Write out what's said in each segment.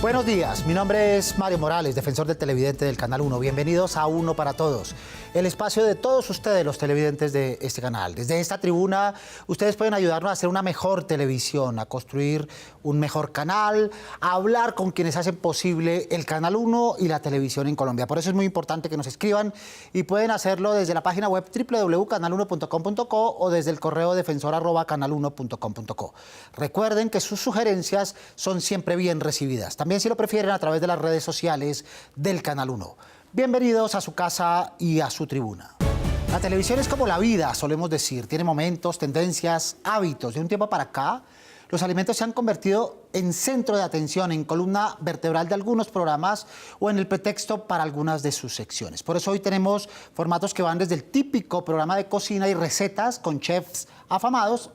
Buenos días, mi nombre es Mario Morales, defensor del televidente del Canal 1. Bienvenidos a Uno para Todos, el espacio de todos ustedes, los televidentes de este canal. Desde esta tribuna, ustedes pueden ayudarnos a hacer una mejor televisión, a construir un mejor canal, a hablar con quienes hacen posible el Canal 1 y la televisión en Colombia. Por eso es muy importante que nos escriban y pueden hacerlo desde la página web www.canal1.com.co o desde el correo defensor@canal1.com.co. Recuerden que sus sugerencias son siempre bien recibidas. También, si lo prefieren, a través de las redes sociales del Canal 1. Bienvenidos a su casa y a su tribuna. La televisión es como la vida, solemos decir. Tiene momentos, tendencias, hábitos. De un tiempo para acá, los alimentos se han convertido en centro de atención, en columna vertebral de algunos programas o en el pretexto para algunas de sus secciones. Por eso hoy tenemos formatos que van desde el típico programa de cocina y recetas con chefs afamados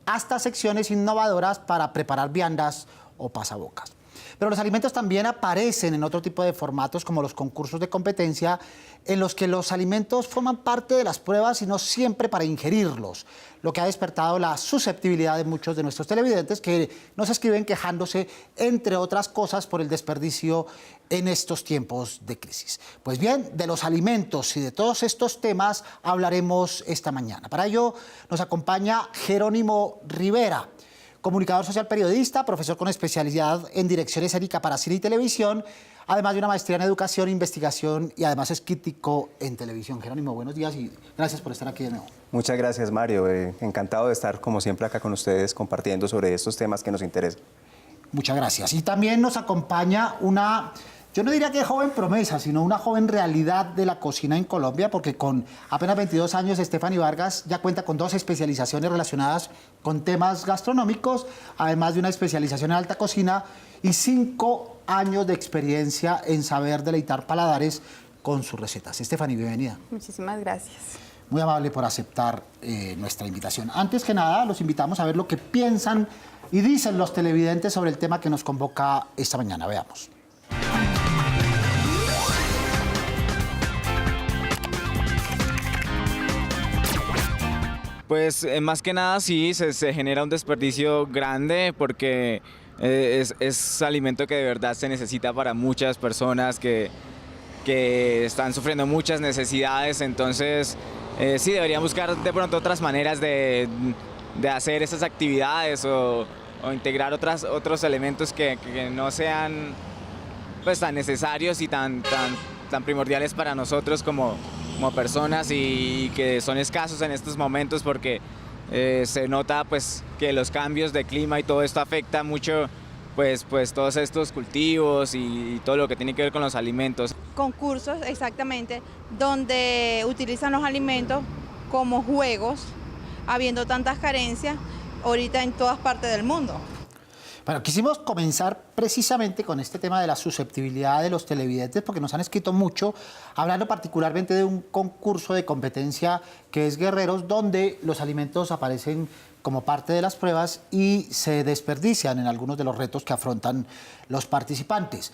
hasta secciones innovadoras para preparar viandas o pasabocas. Pero los alimentos también aparecen en otro tipo de formatos, como los concursos de competencia, en los que los alimentos forman parte de las pruebas y no siempre para ingerirlos, lo que ha despertado la susceptibilidad de muchos de nuestros televidentes que nos escriben quejándose, entre otras cosas, por el desperdicio en estos tiempos de crisis. Pues bien, de los alimentos y de todos estos temas hablaremos esta mañana. Para ello nos acompaña Jerónimo Rivera, comunicador social periodista, profesor con especialidad en dirección escénica para cine y televisión, además de una maestría en educación, investigación y además es crítico en televisión. Jerónimo, buenos días y gracias por estar aquí de nuevo. Muchas gracias, Mario. Encantado de estar, como siempre, acá con ustedes compartiendo sobre estos temas que nos interesan. Muchas gracias. Y también nos acompaña una, yo no diría que joven promesa, sino una joven realidad de la cocina en Colombia, porque con apenas 22 años, Stephanie Vargas ya cuenta con 2 especializaciones relacionadas con temas gastronómicos, además de una especialización en alta cocina y 5 años de experiencia en saber deleitar paladares con sus recetas. Stephanie, bienvenida. Muchísimas gracias. Muy amable por aceptar nuestra invitación. Antes que nada, los invitamos a ver lo que piensan y dicen los televidentes sobre el tema que nos convoca esta mañana. Veamos. Pues más que nada sí, se genera un desperdicio grande porque es alimento que de verdad se necesita para muchas personas que están sufriendo muchas necesidades, entonces sí deberían buscar de pronto otras maneras de hacer esas actividades o integrar otros elementos que no sean pues tan necesarios y tan primordiales para nosotros como personas y que son escasos en estos momentos porque se nota pues que los cambios de clima y todo esto afecta mucho pues todos estos cultivos y todo lo que tiene que ver con los alimentos. Concursos, exactamente, donde utilizan los alimentos como juegos, habiendo tantas carencias ahorita en todas partes del mundo. Bueno, quisimos comenzar precisamente con este tema de la susceptibilidad de los televidentes, porque nos han escrito mucho, hablando particularmente de un concurso de competencia que es Guerreros, donde los alimentos aparecen como parte de las pruebas y se desperdician en algunos de los retos que afrontan los participantes.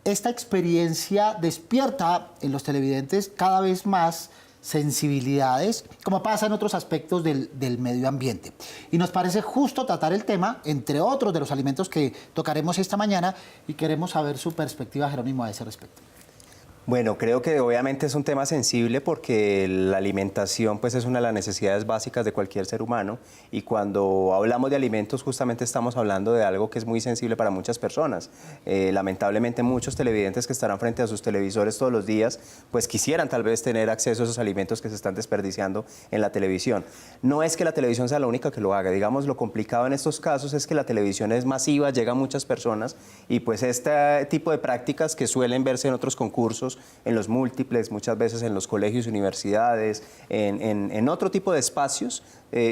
Esta experiencia despierta en los televidentes cada vez más sensibilidades, como pasa en otros aspectos del medio ambiente. Y nos parece justo tratar el tema, entre otros de los alimentos que tocaremos esta mañana, y queremos saber su perspectiva, Jerónimo, a ese respecto. Bueno, creo que obviamente es un tema sensible porque la alimentación pues es una de las necesidades básicas de cualquier ser humano y cuando hablamos de alimentos justamente estamos hablando de algo que es muy sensible para muchas personas. Lamentablemente muchos televidentes que estarán frente a sus televisores todos los días pues quisieran tal vez tener acceso a esos alimentos que se están desperdiciando en la televisión. No es que la televisión sea la única que lo haga, digamos lo complicado en estos casos es que la televisión es masiva, llega a muchas personas y pues este tipo de prácticas que suelen verse en otros concursos, en los múltiples, muchas veces en los colegios, universidades, en otro tipo de espacios.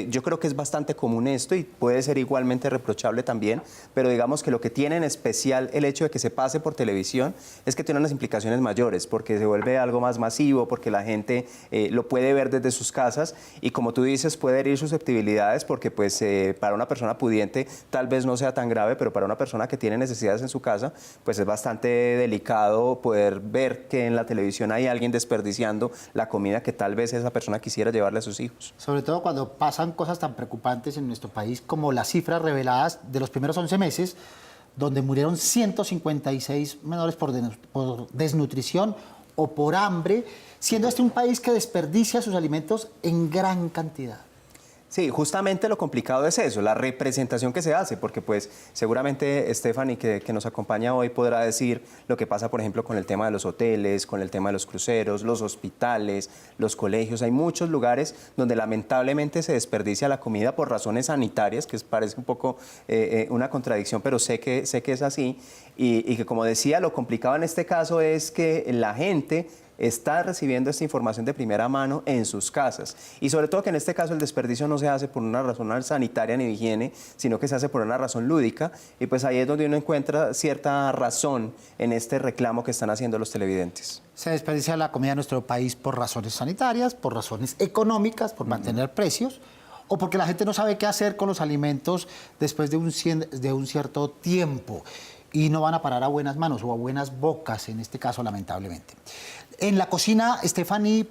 Yo creo que es bastante común esto y puede ser igualmente reprochable también, pero digamos que lo que tiene en especial el hecho de que se pase por televisión es que tiene unas implicaciones mayores, porque se vuelve algo más masivo, porque la gente lo puede ver desde sus casas y como tú dices puede herir susceptibilidades porque pues para una persona pudiente tal vez no sea tan grave, pero para una persona que tiene necesidades en su casa pues es bastante delicado poder ver que en la televisión hay alguien desperdiciando la comida que tal vez esa persona quisiera llevarle a sus hijos. Sobre todo cuando pasan cosas tan preocupantes en nuestro país como las cifras reveladas de los primeros 11 meses, donde murieron 156 menores por desnutrición o por hambre, siendo este un país que desperdicia sus alimentos en gran cantidad. Sí, justamente lo complicado es eso, la representación que se hace, porque pues seguramente Stephanie, que nos acompaña hoy, podrá decir lo que pasa, por ejemplo, con el tema de los hoteles, con el tema de los cruceros, los hospitales, los colegios. Hay muchos lugares donde lamentablemente se desperdicia la comida por razones sanitarias, que parece un poco una contradicción, pero sé que es así. Y que, como decía, lo complicado en este caso es que la gente está recibiendo esta información de primera mano en sus casas. Y sobre todo que en este caso el desperdicio no se hace por una razón sanitaria ni de higiene, sino que se hace por una razón lúdica. Y pues ahí es donde uno encuentra cierta razón en este reclamo que están haciendo los televidentes. Se desperdicia la comida en nuestro país por razones sanitarias, por razones económicas, por mantener precios, o porque la gente no sabe qué hacer con los alimentos después de un cierto tiempo y no van a parar a buenas manos o a buenas bocas, en este caso, lamentablemente. En la cocina, Stephanie,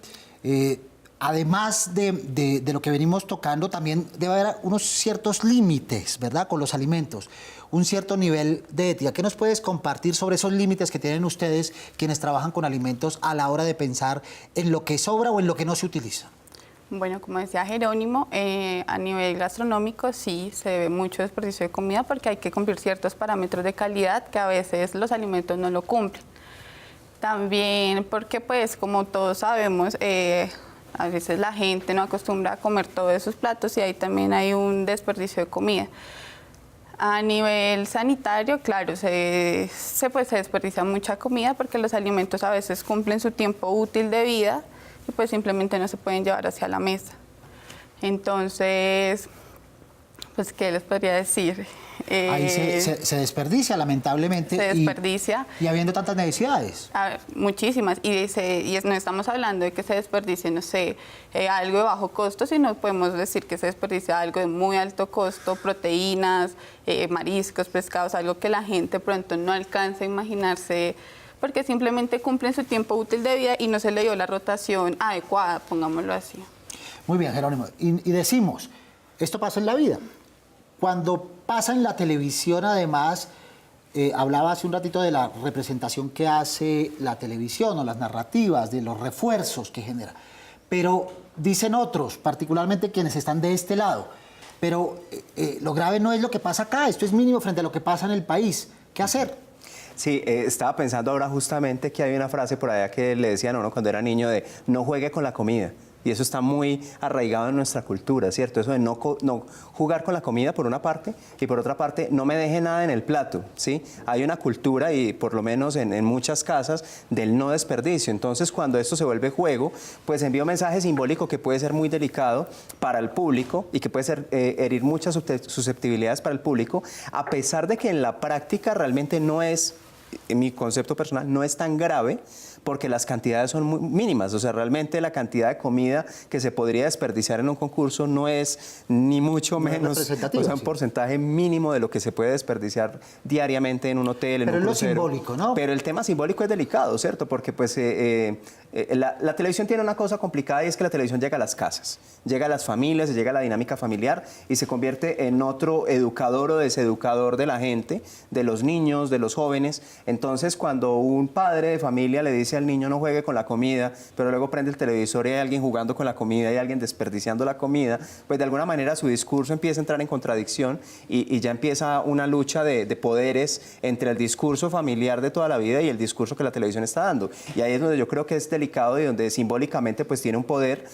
además de lo que venimos tocando, también debe haber unos ciertos límites, ¿verdad?, con los alimentos, un cierto nivel de ética. ¿Qué nos puedes compartir sobre esos límites que tienen ustedes, quienes trabajan con alimentos, a la hora de pensar en lo que sobra o en lo que no se utiliza? Bueno, como decía Jerónimo, a nivel gastronómico sí se ve mucho desperdicio de comida porque hay que cumplir ciertos parámetros de calidad que a veces los alimentos no lo cumplen. También porque, pues, como todos sabemos, a veces la gente no acostumbra a comer todos esos platos y ahí también hay un desperdicio de comida. A nivel sanitario, claro, se desperdicia mucha comida porque los alimentos a veces cumplen su tiempo útil de vida y pues simplemente no se pueden llevar hacia la mesa. Entonces, pues, ¿qué les podría decir? Ahí se desperdicia, lamentablemente. Se desperdicia. Y habiendo tantas necesidades. Muchísimas. No estamos hablando de que se desperdicie, no sé, algo de bajo costo, sino podemos decir que se desperdicia algo de muy alto costo, proteínas, mariscos, pescados, algo que la gente pronto no alcanza a imaginarse porque simplemente cumplen su tiempo útil de vida y no se le dio la rotación adecuada, pongámoslo así. Muy bien, Jerónimo. Y decimos, esto pasa en la vida. Cuando pasa en la televisión, además, hablaba hace un ratito de la representación que hace la televisión o las narrativas, de los refuerzos que genera. Pero dicen otros, particularmente quienes están de este lado, pero lo grave no es lo que pasa acá, esto es mínimo frente a lo que pasa en el país. ¿Qué hacer? Sí, estaba pensando ahora justamente que hay una frase por allá que le decían a uno cuando era niño de no juegue con la comida. Y eso está muy arraigado en nuestra cultura, ¿cierto? Eso de no jugar con la comida por una parte y por otra parte no me deje nada en el plato, ¿sí? Hay una cultura y por lo menos en muchas casas del no desperdicio. Entonces cuando esto se vuelve juego, pues envía un mensaje simbólico que puede ser muy delicado para el público y que puede herir muchas susceptibilidades para el público, a pesar de que en la práctica realmente no es, en mi concepto personal, no es tan grave, porque las cantidades son muy mínimas. O sea, realmente la cantidad de comida que se podría desperdiciar en un concurso no es ni mucho menos, o sea, un porcentaje mínimo de lo que se puede desperdiciar diariamente en un hotel, en un crucero. Pero es lo simbólico, ¿no? Pero el tema simbólico es delicado, ¿cierto? Porque pues la televisión tiene una cosa complicada y es que la televisión llega a las casas, llega a las familias, llega a la dinámica familiar y se convierte en otro educador o deseducador de la gente, de los niños, de los jóvenes. Entonces, cuando un padre de familia le dice al niño no juegue con la comida, pero luego prende el televisor y hay alguien jugando con la comida y alguien desperdiciando la comida, pues de alguna manera su discurso empieza a entrar en contradicción y ya empieza una lucha de poderes entre el discurso familiar de toda la vida y el discurso que la televisión está dando. Y ahí es donde yo creo que es delicado y donde simbólicamente pues tiene un poder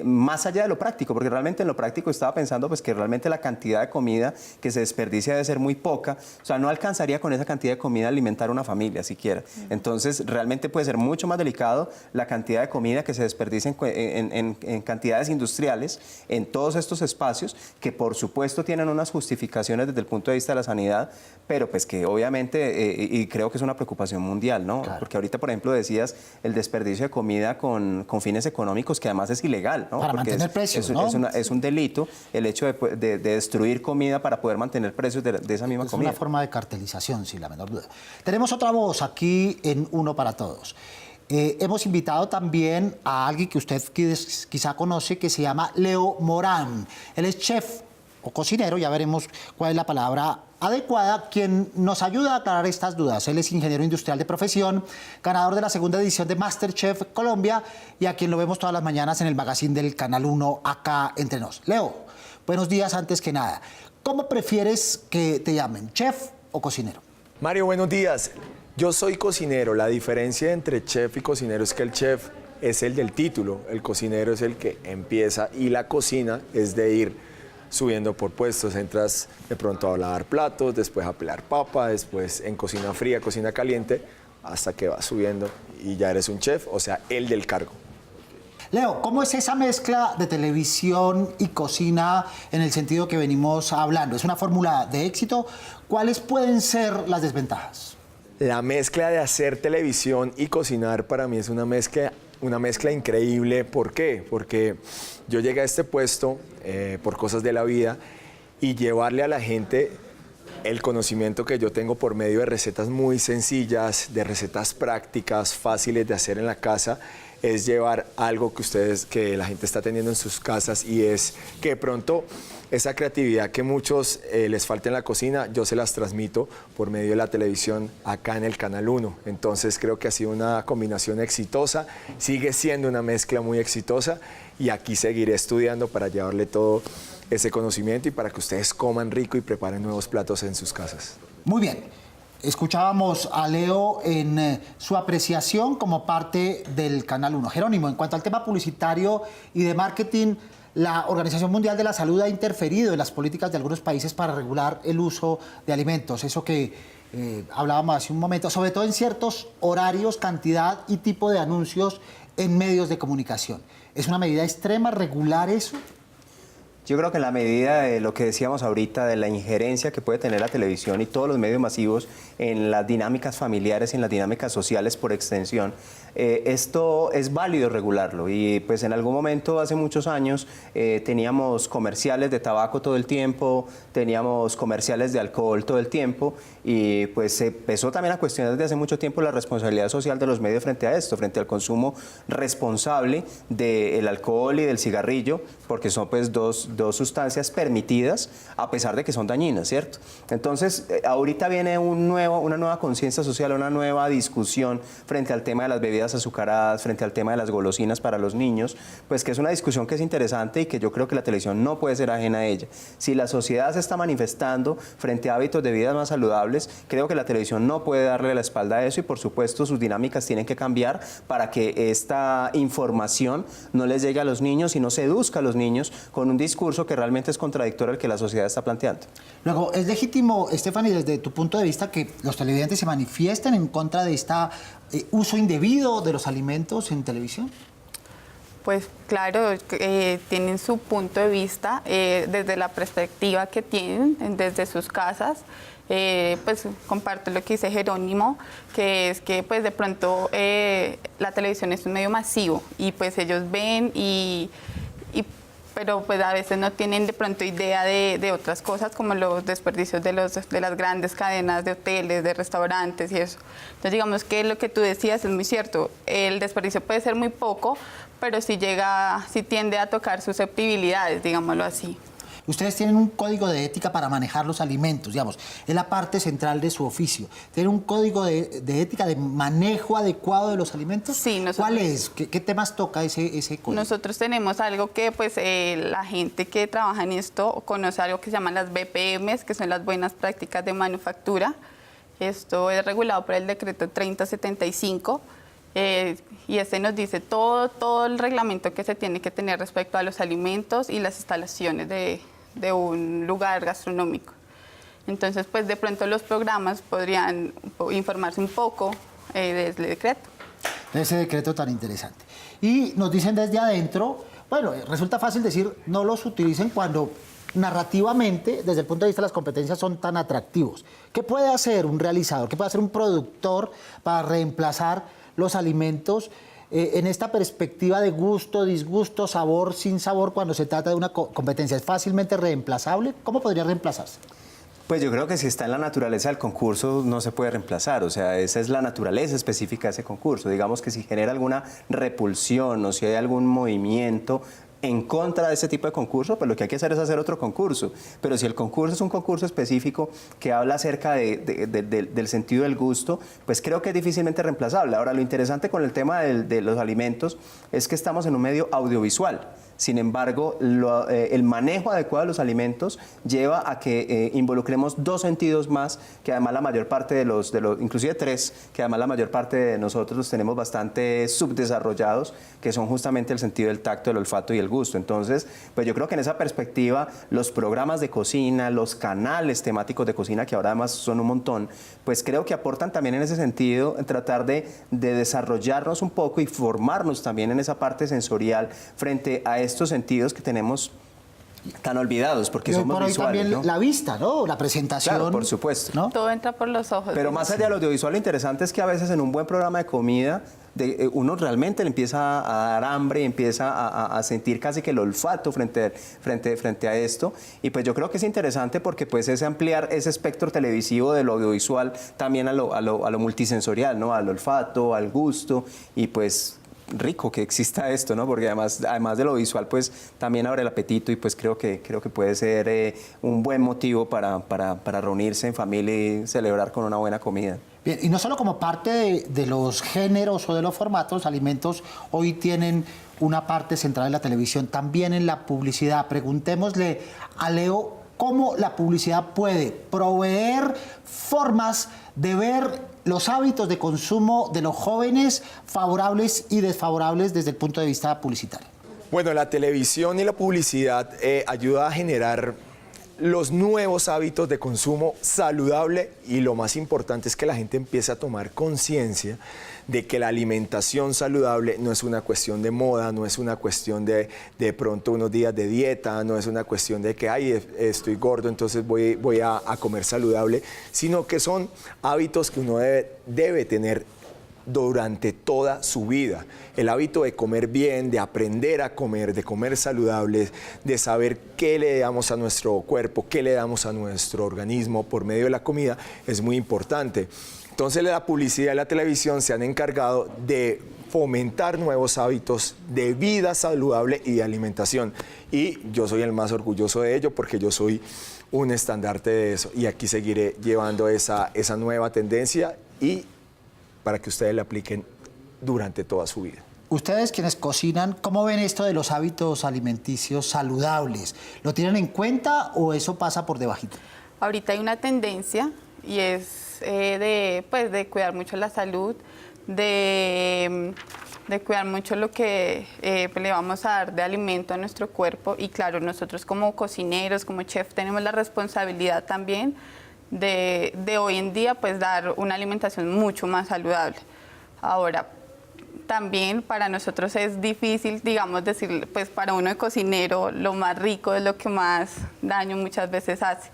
más allá de lo práctico, porque realmente en lo práctico estaba pensando pues que realmente la cantidad de comida que se desperdicia debe ser muy poca, o sea, no alcanzaría con esa cantidad de comida a alimentar una familia siquiera. Entonces realmente puede ser mucho más delicado la cantidad de comida que se desperdicia en cantidades industriales en todos estos espacios que por supuesto tienen unas justificaciones desde el punto de vista de la sanidad, pero pues que obviamente, y creo que es una preocupación mundial, ¿no? Claro. Porque ahorita, por ejemplo, decías el desperdicio de comida con fines económicos, que además es ilegal, ¿no? Para porque mantener precios, ¿no? Es un delito el hecho de destruir comida para poder mantener precios de esa misma comida. Es una forma de cartelización, sin la menor duda. Tenemos otra voz aquí en Uno para Todos. Hemos invitado también a alguien que usted quizá conoce, que se llama Leo Morán. Él es chef o cocinero, ya veremos cuál es la palabra adecuada, quien nos ayuda a aclarar estas dudas. Él es ingeniero industrial de profesión, ganador de la segunda edición de MasterChef Colombia y a quien lo vemos todas las mañanas en el magazine del Canal 1 acá entre nos. Leo, buenos días antes que nada. ¿Cómo prefieres que te llamen, chef o cocinero? Mario, buenos días. Yo soy cocinero. La diferencia entre chef y cocinero es que el chef es el del título, el cocinero es el que empieza y la cocina es de ir subiendo por puestos. Entras de pronto a lavar platos, después a pelar papa, después en cocina fría, cocina caliente, hasta que vas subiendo y ya eres un chef, o sea, el del cargo. Leo, ¿cómo es esa mezcla de televisión y cocina en el sentido que venimos hablando? ¿Es una fórmula de éxito? ¿Cuáles pueden ser las desventajas? La mezcla de hacer televisión y cocinar para mí es una mezcla increíble. ¿Por qué? Porque yo llegué a este puesto por cosas de la vida y llevarle a la gente el conocimiento que yo tengo por medio de recetas muy sencillas, de recetas prácticas, fáciles de hacer en la casa, es llevar algo que la gente está teniendo en sus casas y es que de pronto esa creatividad que muchos les falta en la cocina, yo se las transmito por medio de la televisión acá en el Canal 1. Entonces creo que ha sido una combinación exitosa, sigue siendo una mezcla muy exitosa y aquí seguiré estudiando para llevarle todo ese conocimiento y para que ustedes coman rico y preparen nuevos platos en sus casas. Muy bien. Escuchábamos a Leo en su apreciación como parte del Canal 1. Jerónimo, en cuanto al tema publicitario y de marketing, la Organización Mundial de la Salud ha interferido en las políticas de algunos países para regular el uso de alimentos. Eso que hablábamos hace un momento, sobre todo en ciertos horarios, cantidad y tipo de anuncios en medios de comunicación. ¿Es una medida extrema regular eso? Yo creo que en la medida de lo que decíamos ahorita, de la injerencia que puede tener la televisión y todos los medios masivos en las dinámicas familiares y en las dinámicas sociales por extensión, esto es válido regularlo. Y pues en algún momento, hace muchos años, teníamos comerciales de tabaco todo el tiempo, teníamos comerciales de alcohol todo el tiempo y pues se empezó también a cuestionar desde hace mucho tiempo la responsabilidad social de los medios frente a esto, frente al consumo responsable del alcohol y del cigarrillo, porque son pues dos sustancias permitidas a pesar de que son dañinas, ¿cierto? Entonces, ahorita viene una nueva conciencia social, una nueva discusión frente al tema de las bebidas azucaradas, frente al tema de las golosinas para los niños, pues que es una discusión que es interesante y que yo creo que la televisión no puede ser ajena a ella. Si la sociedad se está manifestando frente a hábitos de vida más saludables, creo que la televisión no puede darle la espalda a eso y por supuesto sus dinámicas tienen que cambiar para que esta información no les llegue a los niños y no seduzca a los niños con un discurso que realmente es contradictorio al que la sociedad está planteando. Luego, ¿es legítimo, Stephanie, desde tu punto de vista, que los televidentes se manifiesten en contra de este uso indebido de los alimentos en televisión? Pues claro, tienen su punto de vista desde la perspectiva que tienen, desde sus casas. Pues comparto lo que dice Jerónimo, que es que pues de pronto la televisión es un medio masivo y pues ellos ven pero pues a veces no tienen de pronto idea de otras cosas como los desperdicios de las grandes cadenas de hoteles, de restaurantes y eso. Entonces digamos que lo que tú decías es muy cierto, el desperdicio puede ser muy poco, pero sí tiende a tocar susceptibilidades, digámoslo así. Ustedes tienen un código de ética para manejar los alimentos, digamos, es la parte central de su oficio. ¿Tienen un código de ética de manejo adecuado de los alimentos? Sí, ¿Cuál es? ¿Qué temas toca ese código? Nosotros tenemos algo que pues la gente que trabaja en esto conoce algo que se llaman las BPMs, que son las buenas prácticas de manufactura. Esto es regulado por el decreto 3075. Y este nos dice todo el reglamento que se tiene que tener respecto a los alimentos y las instalaciones de un lugar gastronómico. Entonces, pues de pronto los programas podrían informarse un poco de ese decreto. De ese decreto tan interesante. Y nos dicen desde adentro, bueno, resulta fácil decir no los utilicen cuando narrativamente, desde el punto de vista de las competencias, son tan atractivos. ¿Qué puede hacer un realizador? ¿Qué puede hacer un productor para reemplazar los alimentos en esta perspectiva de gusto, disgusto, sabor, sin sabor, cuando se trata de una competencia? ¿Es fácilmente reemplazable? ¿Cómo podría reemplazarse? Pues yo creo que si está en la naturaleza del concurso no se puede reemplazar, o sea, esa es la naturaleza específica de ese concurso. Digamos que si genera alguna repulsión o si hay algún movimiento en contra de ese tipo de concurso, pues lo que hay que hacer es hacer otro concurso. Pero si el concurso es un concurso específico que habla acerca del sentido del gusto, pues creo que es difícilmente reemplazable. Ahora, lo interesante con el tema de los alimentos es que estamos en un medio audiovisual. Sin embargo, el manejo adecuado de los alimentos lleva a que involucremos dos sentidos más, que además la mayor parte de los, inclusive tres, que además la mayor parte de nosotros los tenemos bastante subdesarrollados, que son justamente el sentido del tacto, el olfato y el gusto. Entonces, pues yo creo que en esa perspectiva, los programas de cocina, los canales temáticos de cocina, que ahora además son un montón, pues creo que aportan también en ese sentido, en tratar de desarrollarnos un poco y formarnos también en esa parte sensorial frente a estos sentidos que tenemos tan olvidados porque Y hoy somos por hoy visuales, también ¿no? la vista, ¿no? La presentación. Claro, por supuesto. ¿no? Todo entra por los ojos. Pero más allá del audiovisual, lo interesante es que a veces en un buen programa de comida uno realmente le empieza a dar hambre y empieza a sentir casi que el olfato frente a esto. Y pues yo creo que es interesante porque pues es ampliar ese espectro televisivo de lo audiovisual también a lo multisensorial, ¿no? Al olfato, al gusto y pues rico que exista esto, ¿no? Porque además de lo visual, pues también abre el apetito y pues creo que puede ser un buen motivo para reunirse en familia y celebrar con una buena comida. Bien, y no solo como parte de los géneros o de los formatos, los alimentos hoy tienen una parte central en la televisión, también en la publicidad. Preguntémosle a Leo cómo la publicidad puede proveer formas de ver los hábitos de consumo de los jóvenes, favorables y desfavorables desde el punto de vista publicitario. Bueno, la televisión y la publicidad ayuda a generar los nuevos hábitos de consumo saludable y lo más importante es que la gente empiece a tomar conciencia de que la alimentación saludable no es una cuestión de moda, no es una cuestión de pronto unos días de dieta, no es una cuestión de que ay, estoy gordo, entonces voy a comer saludable, sino que son hábitos que uno debe tener durante toda su vida. El hábito de comer bien, de aprender a comer, de comer saludable, de saber qué le damos a nuestro cuerpo, qué le damos a nuestro organismo por medio de la comida, es muy importante. Entonces la publicidad y la televisión se han encargado de fomentar nuevos hábitos de vida saludable y de alimentación. Y yo soy el más orgulloso de ello porque yo soy un estandarte de eso. Y aquí seguiré llevando esa nueva tendencia y para que ustedes la apliquen durante toda su vida. Ustedes quienes cocinan, ¿cómo ven esto de los hábitos alimenticios saludables? ¿Lo tienen en cuenta o eso pasa por debajito? Ahorita hay una tendencia y es de cuidar mucho la salud, de cuidar mucho lo que le vamos a dar de alimento a nuestro cuerpo y claro, nosotros como cocineros, como chef, tenemos la responsabilidad también de hoy en día pues dar una alimentación mucho más saludable. Ahora, también para nosotros es difícil, digamos, decir, pues para uno de cocinero lo más rico es lo que más daño muchas veces hace,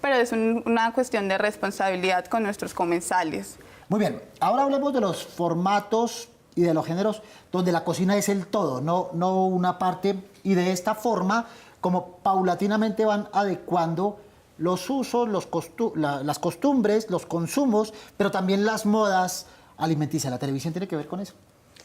pero es una cuestión de responsabilidad con nuestros comensales. Muy bien, ahora hablemos de los formatos y de los géneros donde la cocina es el todo, no una parte, y de esta forma, como paulatinamente van adecuando los usos, las costumbres, los consumos, pero también las modas alimenticias. ¿La televisión tiene que ver con eso?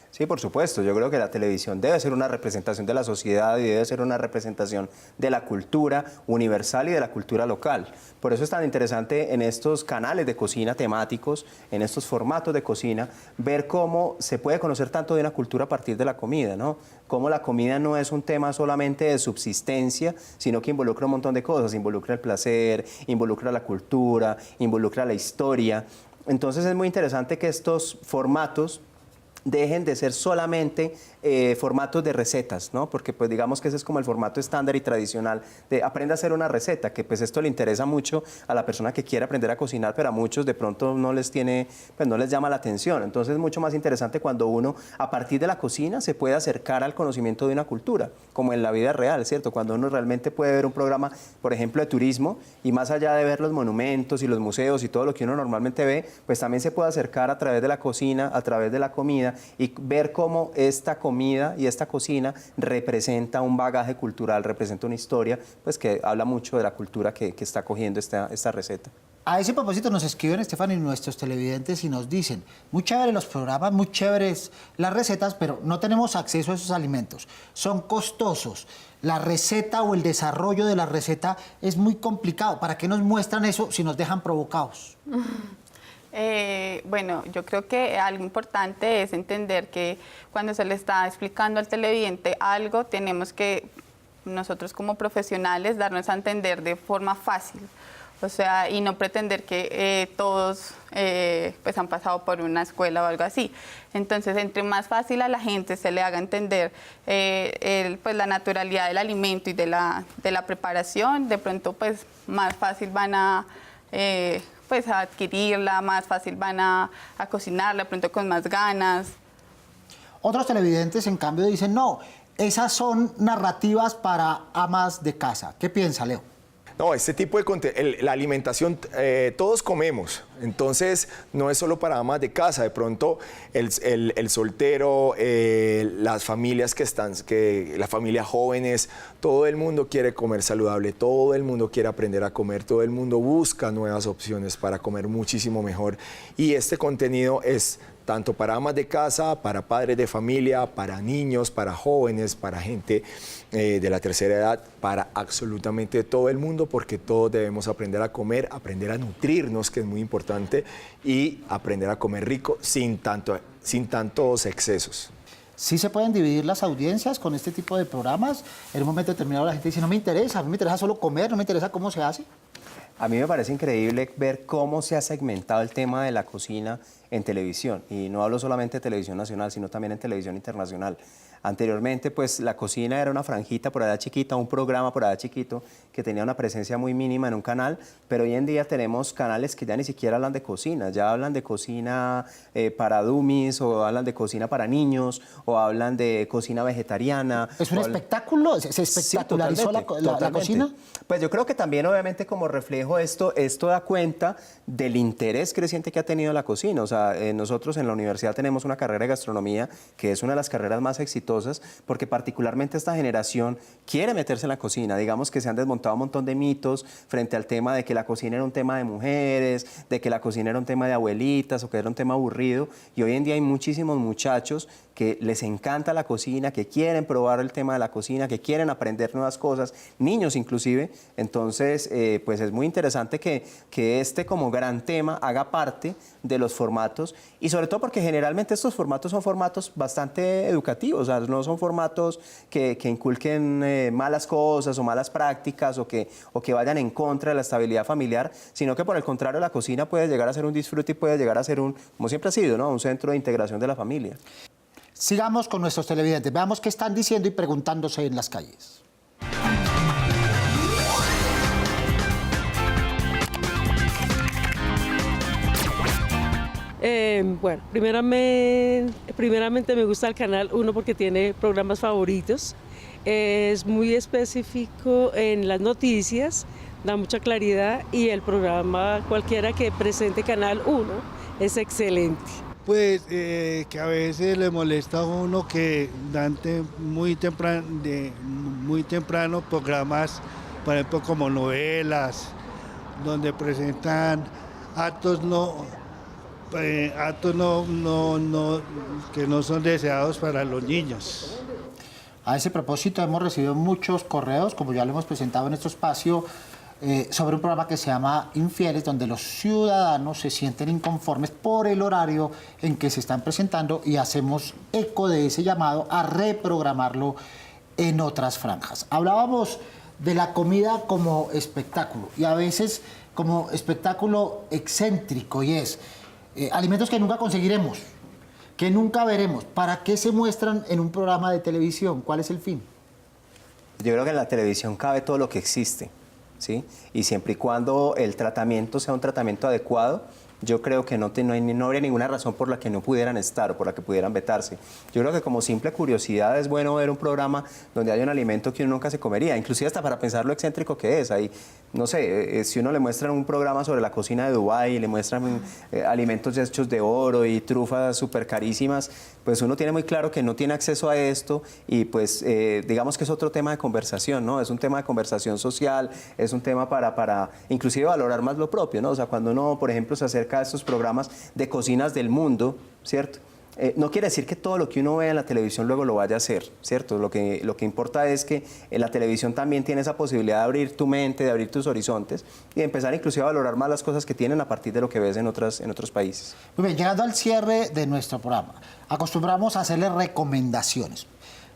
Sí, por supuesto. Yo creo que la televisión debe ser una representación de la sociedad y debe ser una representación de la cultura universal y de la cultura local. Por eso es tan interesante en estos canales de cocina temáticos, en estos formatos de cocina, ver cómo se puede conocer tanto de una cultura a partir de la comida, ¿no? Cómo la comida no es un tema solamente de subsistencia, sino que involucra un montón de cosas. Involucra el placer, involucra la cultura, involucra la historia. Entonces es muy interesante que estos formatos dejen de ser solamente formatos de recetas, ¿no? Porque pues digamos que ese es como el formato estándar y tradicional de aprenda a hacer una receta, que pues esto le interesa mucho a la persona que quiere aprender a cocinar, pero a muchos de pronto no les llama la atención. Entonces es mucho más interesante cuando uno a partir de la cocina se puede acercar al conocimiento de una cultura, como en la vida real, ¿cierto? Cuando uno realmente puede ver un programa, por ejemplo, de turismo y más allá de ver los monumentos y los museos y todo lo que uno normalmente ve, pues también se puede acercar a través de la cocina, a través de la comida y ver cómo esta comida y esta cocina representa un bagaje cultural, representa una historia, pues que habla mucho de la cultura que está cogiendo esta receta. A ese propósito nos escriben, Estefan, y nuestros televidentes y nos dicen, muy chévere los programas, muy chéveres las recetas, pero no tenemos acceso a esos alimentos. Son costosos. La receta o el desarrollo de la receta es muy complicado. ¿Para qué nos muestran eso si nos dejan provocados? Bueno, yo creo que algo importante es entender que cuando se le está explicando al televidente algo, tenemos que nosotros como profesionales darnos a entender de forma fácil. O sea, y no pretender que todos pues han pasado por una escuela o algo así. Entonces, entre más fácil a la gente se le haga entender pues la naturalidad del alimento y de la preparación, de pronto pues más fácil van a pues a adquirirla, más fácil van a cocinarla, de pronto con más ganas. Otros televidentes, en cambio, dicen, no, esas son narrativas para amas de casa. ¿Qué piensa, Leo? No, este tipo de contenido, la alimentación, todos comemos, entonces no es solo para amas de casa, de pronto el soltero, las familias las familias jóvenes, todo el mundo quiere comer saludable, todo el mundo quiere aprender a comer, todo el mundo busca nuevas opciones para comer muchísimo mejor y este contenido es tanto para amas de casa, para padres de familia, para niños, para jóvenes, para gente de la tercera edad, para absolutamente todo el mundo, porque todos debemos aprender a comer, aprender a nutrirnos, que es muy importante, y aprender a comer rico sin tantos excesos. ¿Sí se pueden dividir las audiencias con este tipo de programas? En un momento determinado la gente dice, no me interesa, a mí me interesa solo comer, no me interesa cómo se hace. A mí me parece increíble ver cómo se ha segmentado el tema de la cocina en televisión. Y no hablo solamente de televisión nacional, sino también en televisión internacional. Anteriormente, pues la cocina era una franjita por allá chiquita, un programa por allá chiquito que tenía una presencia muy mínima en un canal, pero hoy en día tenemos canales que ya ni siquiera hablan de cocina, ya hablan de cocina para dummies, o hablan de cocina para niños, o hablan de cocina vegetariana. ¿Es un espectáculo? ¿Se espectacularizó la cocina? Pues yo creo que también, obviamente, como reflejo esto da cuenta del interés creciente que ha tenido la cocina. O sea, nosotros en la universidad tenemos una carrera de gastronomía que es una de las carreras más exitosas porque particularmente esta generación quiere meterse en la cocina. Digamos que se han desmontado un montón de mitos frente al tema de que la cocina era un tema de mujeres, de que la cocina era un tema de abuelitas o que era un tema aburrido. Y hoy en día hay muchísimos muchachos que les encanta la cocina, que quieren probar el tema de la cocina, que quieren aprender nuevas cosas, niños inclusive. Entonces, pues es muy interesante que este como gran tema haga parte de los formatos y sobre todo porque generalmente estos formatos son formatos bastante educativos, o sea, no son formatos que inculquen malas cosas o malas prácticas o que vayan en contra de la estabilidad familiar, sino que por el contrario la cocina puede llegar a ser un disfrute y puede llegar a ser como siempre ha sido, ¿no? Un centro de integración de la familia. Sigamos con nuestros televidentes, veamos qué están diciendo y preguntándose en las calles. Bueno, primeramente me gusta el Canal 1 porque tiene programas favoritos. Es muy específico en las noticias, da mucha claridad y el programa cualquiera que presente Canal 1 es excelente. Pues que a veces le molesta a uno que dan muy temprano programas, por ejemplo, como novelas, donde presentan actos que no son deseados para los niños. A ese propósito hemos recibido muchos correos, como ya lo hemos presentado en este espacio, sobre un programa que se llama Infieles, donde los ciudadanos se sienten inconformes por el horario en que se están presentando y hacemos eco de ese llamado a reprogramarlo en otras franjas. Hablábamos de la comida como espectáculo y a veces como espectáculo excéntrico y es alimentos que nunca conseguiremos, que nunca veremos. ¿Para qué se muestran en un programa de televisión? ¿Cuál es el fin? Yo creo que en la televisión cabe todo lo que existe, ¿sí? Y siempre y cuando el tratamiento sea un tratamiento adecuado, yo creo que no habría ninguna razón por la que no pudieran estar o por la que pudieran vetarse. Yo creo que como simple curiosidad es bueno ver un programa donde hay un alimento que uno nunca se comería, inclusive hasta para pensar lo excéntrico que es. Ahí, no sé, si uno le muestran un programa sobre la cocina de Dubái y le muestran alimentos hechos de oro y trufas súper carísimas, pues uno tiene muy claro que no tiene acceso a esto y pues digamos que es otro tema de conversación, ¿no? Es un tema de conversación social, es un tema para inclusive valorar más lo propio, ¿no? O sea, cuando uno, por ejemplo, se acerca a estos programas de cocinas del mundo, ¿cierto? No quiere decir que todo lo que uno ve en la televisión luego lo vaya a hacer, ¿cierto? Lo que importa es que en la televisión también tiene esa posibilidad de abrir tu mente, de abrir tus horizontes y de empezar inclusive a valorar más las cosas que tienen a partir de lo que ves en otros países. Muy bien, llegando al cierre de nuestro programa, acostumbramos a hacerle recomendaciones.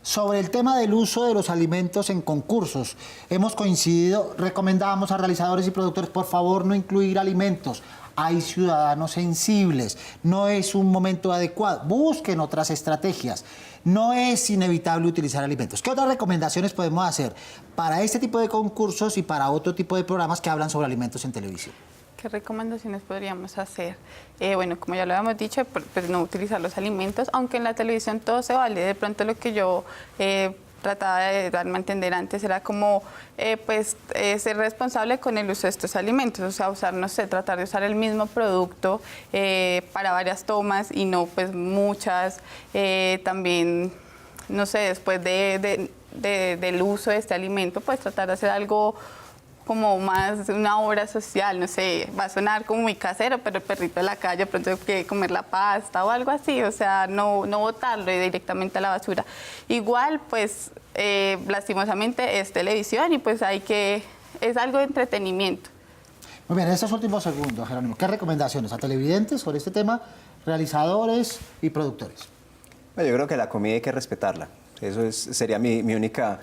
Sobre el tema del uso de los alimentos en concursos, hemos coincidido, recomendamos a realizadores y productores, por favor, no incluir alimentos. Hay ciudadanos sensibles, no es un momento adecuado, busquen otras estrategias, no es inevitable utilizar alimentos. ¿Qué otras recomendaciones podemos hacer para este tipo de concursos y para otro tipo de programas que hablan sobre alimentos en televisión? ¿Qué recomendaciones podríamos hacer? Bueno, como ya lo habíamos dicho, pues no utilizar los alimentos, aunque en la televisión todo se vale. De pronto lo que yo trataba de darme a entender antes era como ser responsable con el uso de estos alimentos, o sea, usar, no sé, tratar de usar el mismo producto para varias tomas y no pues muchas. También, no sé, después del uso de este alimento, pues tratar de hacer algo como más una obra social, no sé, va a sonar como muy casero, pero el perrito de la calle de pronto quiere comer la pasta o algo así, o sea, no botarlo directamente a la basura. Igual, pues, lastimosamente es televisión y pues es algo de entretenimiento. Muy bien, en estos últimos segundos, Jerónimo, ¿qué recomendaciones a televidentes sobre este tema, realizadores y productores? Bueno, yo creo que la comida hay que respetarla, sería mi única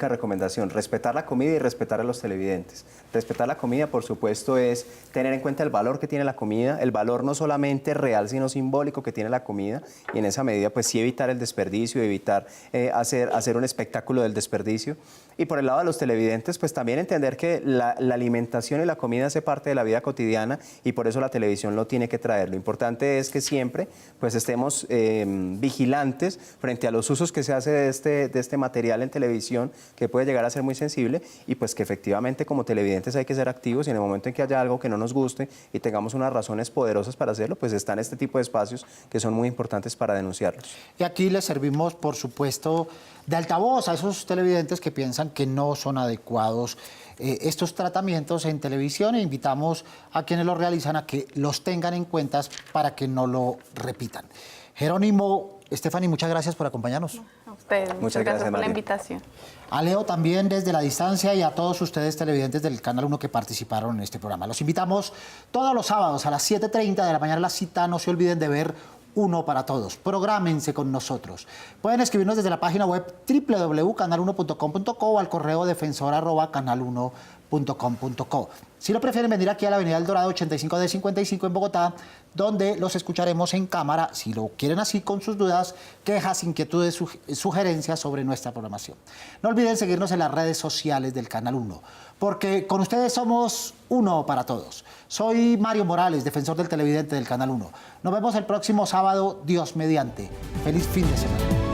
recomendación, respetar la comida y respetar a los televidentes. Respetar la comida, por supuesto, es tener en cuenta el valor que tiene la comida, el valor no solamente real, sino simbólico que tiene la comida, y en esa medida, pues sí evitar el desperdicio, evitar hacer un espectáculo del desperdicio. Y por el lado de los televidentes, pues también entender que la alimentación y la comida hace parte de la vida cotidiana y por eso la televisión lo tiene que traer. Lo importante es que siempre pues estemos vigilantes frente a los usos que se hace de este material en televisión, que puede llegar a ser muy sensible, y pues que efectivamente como televidentes hay que ser activos, y en el momento en que haya algo que no nos guste y tengamos unas razones poderosas para hacerlo, pues están este tipo de espacios que son muy importantes para denunciarlos. Y aquí les servimos, por supuesto, de altavoz a esos televidentes que piensan que no son adecuados estos tratamientos en televisión, e invitamos a quienes lo realizan a que los tengan en cuenta para que no lo repitan. Jerónimo, Stephanie, muchas gracias por acompañarnos. A ustedes, muchas gracias por la invitación. A Leo también desde la distancia, y a todos ustedes televidentes del Canal 1 que participaron en este programa. Los invitamos todos los sábados a las 7:30 de la mañana, la cita. No se olviden de ver Uno para Todos. Prográmense con nosotros. Pueden escribirnos desde la página web www.canal1.com.co o al correo defensor@canal1.com.co. Si lo prefieren, venir aquí a la Avenida El Dorado 85D55 en Bogotá, donde los escucharemos en cámara, si lo quieren así, con sus dudas, quejas, inquietudes, sugerencias sobre nuestra programación. No olviden seguirnos en las redes sociales del Canal 1, porque con ustedes somos Uno para Todos. Soy Mario Morales, defensor del televidente del Canal 1. Nos vemos el próximo sábado, Dios mediante. Feliz fin de semana.